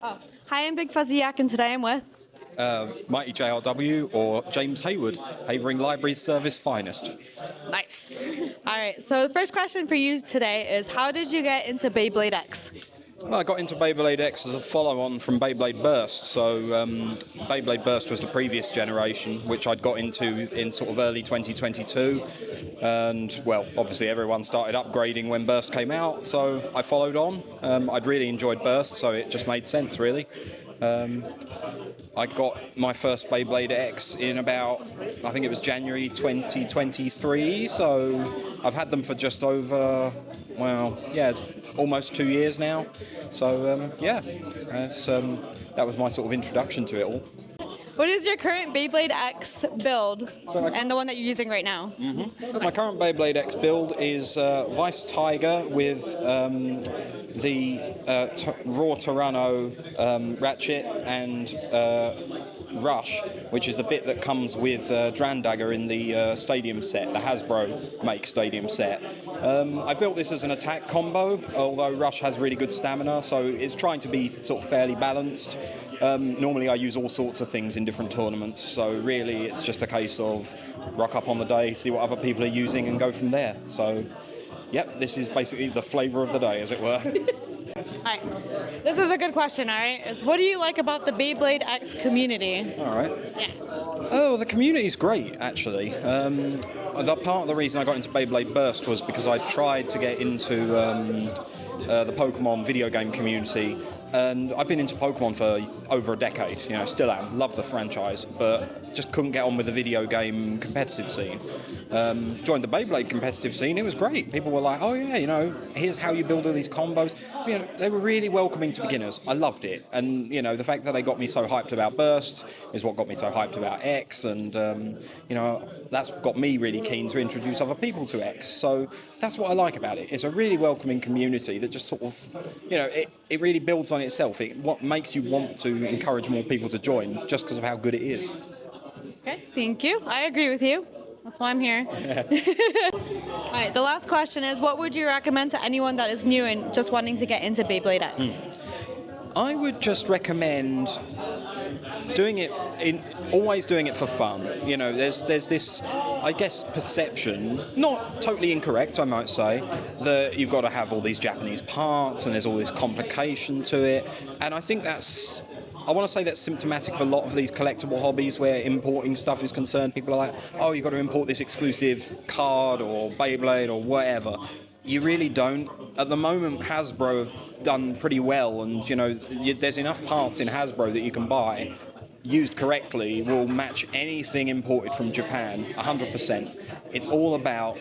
Oh. Hi, I'm BigFuzzyYak, and today I'm with Mighty JRW or James Hayward, Havering Libraries Service finest. Nice. All right, so the first question for you today is, how did you get into BeybladeX? Well, I got into BeybladeX as a follow-on from Beyblade Burst. So Beyblade Burst was the previous generation, which I'd got into in sort of early 2022. And, well, obviously everyone started upgrading when Burst came out, so I followed on. I'd really enjoyed Burst, so it just made sense, really. I got my first BeybladeX in about, I think it was January 2023, so I've had them for just over, well, yeah, almost 2 years now. So, yeah, that was my sort of introduction to it all. What is your current BeybladeX build and the one that you're using right now? Okay. My current BeybladeX build is Vice Tiger with the Raw Tyranno ratchet and Rush, which is the bit that comes with Drandagger in the stadium set, the Hasbro make stadium set. I built this as an attack combo, although Rush has really good stamina, so it's trying to be sort of fairly balanced. Normally I use all sorts of things in different tournaments, so really it's just a case of rock up on the day, see what other people are using and go from there. So, yep, this is basically the flavour of the day, as it were. Alright, this is a good question, alright? Is what do you like about the BeybladeX community? Alright. Yeah. Oh, the community's great, actually. Part of the reason I got into Beyblade Burst was because I tried to get into the Pokemon video game community, and I've been into Pokemon for over a decade, still am, love the franchise, but just couldn't get on with the video game competitive scene. Joined the Beyblade competitive scene, it was great. People were like, oh yeah, here's how you build all these combos. They were really welcoming to beginners. I loved it, and the fact that they got me so hyped about Burst is what got me so hyped about X, and that's got me really keen to introduce other people to X. So that's what I like about it. It's a really welcoming community that just sort of, it really builds on itself. What makes you want to encourage more people to join just because of how good it is. Okay, thank you. I agree with you. That's why I'm here. All right, the last question is, what would you recommend to anyone that is new and just wanting to get into BeybladeX? I would just recommend always doing it for fun. There's this, I guess, perception, not totally incorrect, I might say, that you've got to have all these Japanese parts and there's all this complication to it. And I think I want to say that's symptomatic of a lot of these collectible hobbies where importing stuff is concerned. People are like, oh, you've got to import this exclusive card or Beyblade or whatever. You really don't. At the moment, Hasbro have done pretty well, and there's enough parts in Hasbro that you can buy, used correctly, will match anything imported from Japan, 100%. It's all about,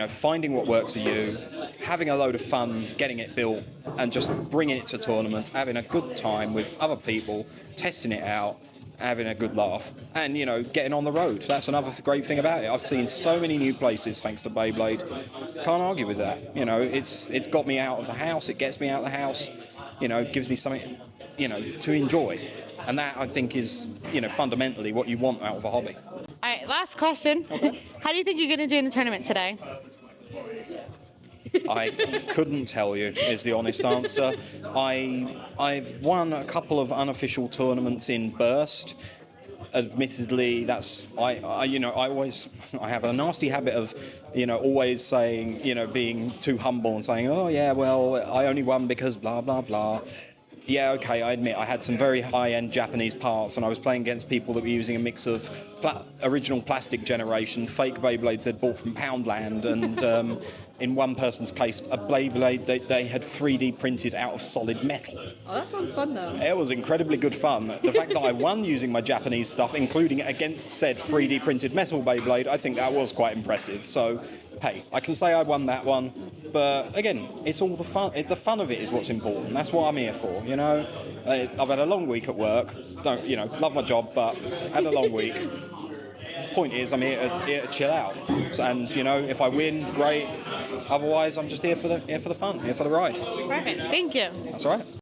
finding what works for you, having a load of fun, getting it built, and just bringing it to tournaments, having a good time with other people, testing it out, having a good laugh, and getting on the road. That's another great thing about it. I've seen so many new places thanks to Beyblade. Can't argue with that. It's got me out of the house. It gets me out of the house. Gives me something to enjoy, and that I think is fundamentally what you want out of a hobby. All right, last question. Okay. How do you think you're going to do in the tournament today? I couldn't tell you, is the honest answer. I've won a couple of unofficial tournaments in Burst. Admittedly, I have a nasty habit of, always saying, being too humble and saying, oh yeah, well, I only won because blah, blah, blah. Yeah, okay, I admit I had some very high-end Japanese parts, and I was playing against people that were using a mix of original plastic generation, fake Beyblades they'd bought from Poundland, and in one person's case, a Beyblade they had 3D printed out of solid metal. Oh, that sounds fun, though. It was incredibly good fun. The fact that I won using my Japanese stuff, including it against said 3D printed metal Beyblade, I think that was quite impressive. So, hey, I can say I won that one, but again, it's all the fun. The fun of it is what's important. That's what I'm here for, I've had a long week at work. Love my job, but had a long week. Point is, I'm here to chill out. And if I win, great. Otherwise, I'm just here for the fun, here for the ride. Perfect. Thank you. That's all right.